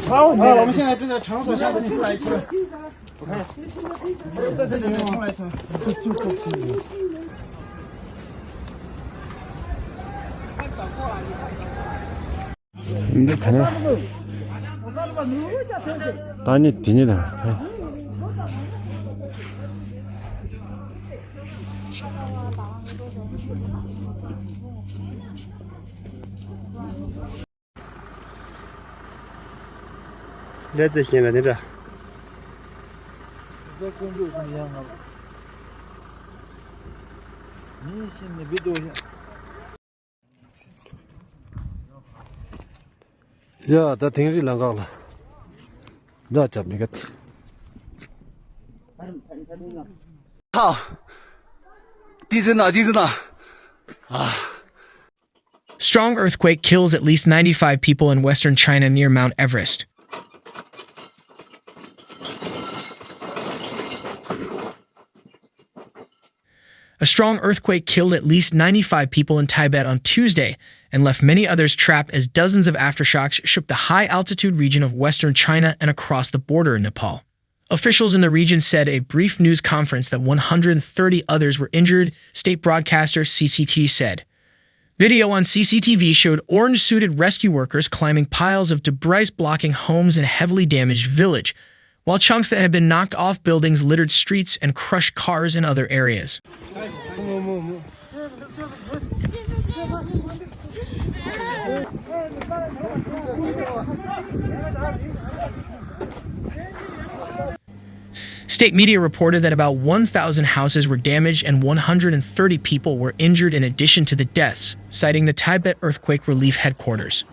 好，我们现在这个场所下的重来一次。在这里面重来一次。你看看，打你顶你的，来这些了，你这。这工作怎么样啊？你现在别多些。呀，这挺热浪高了，那怎么个？好，地震了，地震了！啊。 Strong earthquake kills at least 95 people in western China near Mount Everest. A strong earthquake killed at least 95 people in Tibet on Tuesday and left many others trapped as dozens of aftershocks shook the high-altitude region of western China and across the border in Nepal. Officials in the region said a brief news conference that 130 others were injured, state broadcaster CCTV said. Video on CCTV showed orange-suited rescue workers climbing piles of debris blocking homes in a heavily damaged village, while chunks that had been knocked off buildings littered streets and crushed cars in other areas. State media reported that about 1,000 houses were damaged and 130 people were injured in addition to the deaths, citing the Tibet Earthquake Relief Headquarters.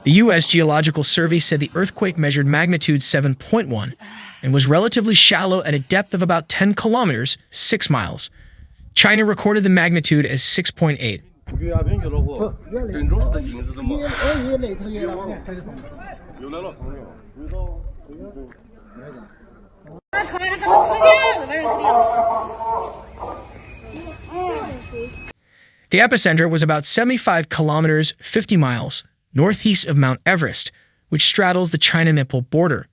The U.S. Geological Survey said the earthquake measured magnitude 7.1 and was relatively shallow at a depth of about 10 kilometers, 6 miles. China recorded the magnitude as 6.8. The epicenter was about 75 kilometers, 50 miles, northeast of Mount Everest, which straddles the China-Nepal border.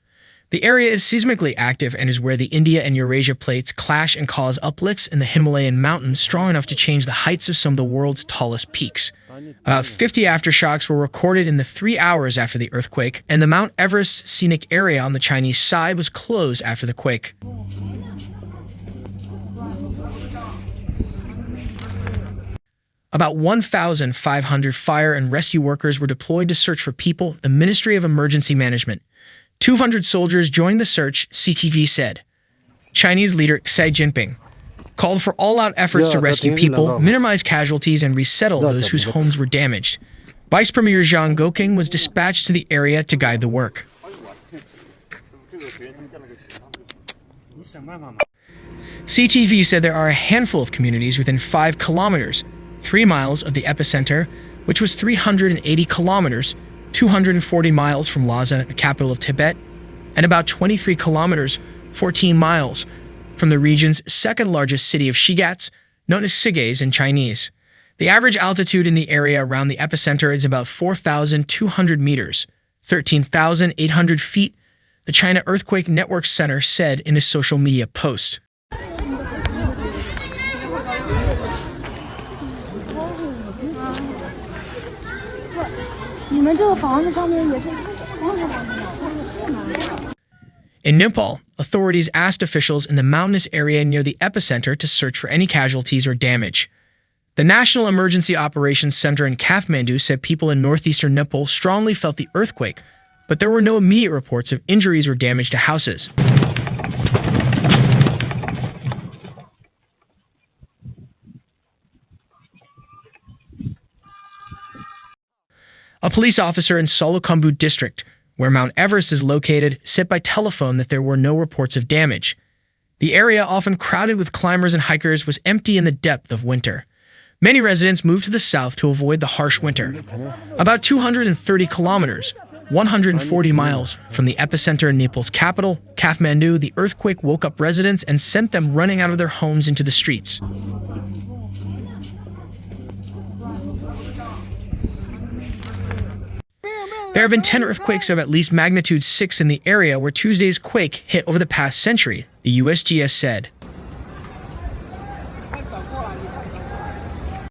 The area is seismically active and is where the India and Eurasia plates clash and cause uplifts in the Himalayan mountains strong enough to change the heights of some of the world's tallest peaks. About 50 aftershocks were recorded in the 3 hours after the earthquake, and the Mount Everest scenic area on the Chinese side was closed after the quake. About 1,500 fire and rescue workers were deployed to search for people, the Ministry of Emergency Management. 200 soldiers joined the search, CTV said. Chinese leader Xi Jinping called for all-out efforts to rescue people, minimize casualties, and resettle those whose homes were damaged. Vice Premier Zhang Guoqing was dispatched to the area to guide the work. CTV said there are a handful of communities within 5 kilometers, 3 miles of the epicenter, which was 380 kilometers, 240 miles from Lhasa, the capital of Tibet, and about 23 kilometers, 14 miles, from the region's second-largest city of Shigatse, known as Sigeze in Chinese. The average altitude in the area around the epicenter is about 4,200 meters, 13,800 feet, the China Earthquake Network Center said in a social media post. In Nepal, authorities asked officials in the mountainous area near the epicenter to search for any casualties or damage. The National Emergency Operations Center in Kathmandu said people in northeastern Nepal strongly felt the earthquake, but there were no immediate reports of injuries or damage to houses. A police officer in Solukhumbu district, where Mount Everest is located, said by telephone that there were no reports of damage. The area, often crowded with climbers and hikers, was empty in the depth of winter. Many residents moved to the south to avoid the harsh winter. About 230 kilometers, 140 miles from the epicenter in Nepal's capital, Kathmandu, the earthquake woke up residents and sent them running out of their homes into the streets. There have been 10 earthquakes of at least magnitude 6 in the area where Tuesday's quake hit over the past century, the USGS said.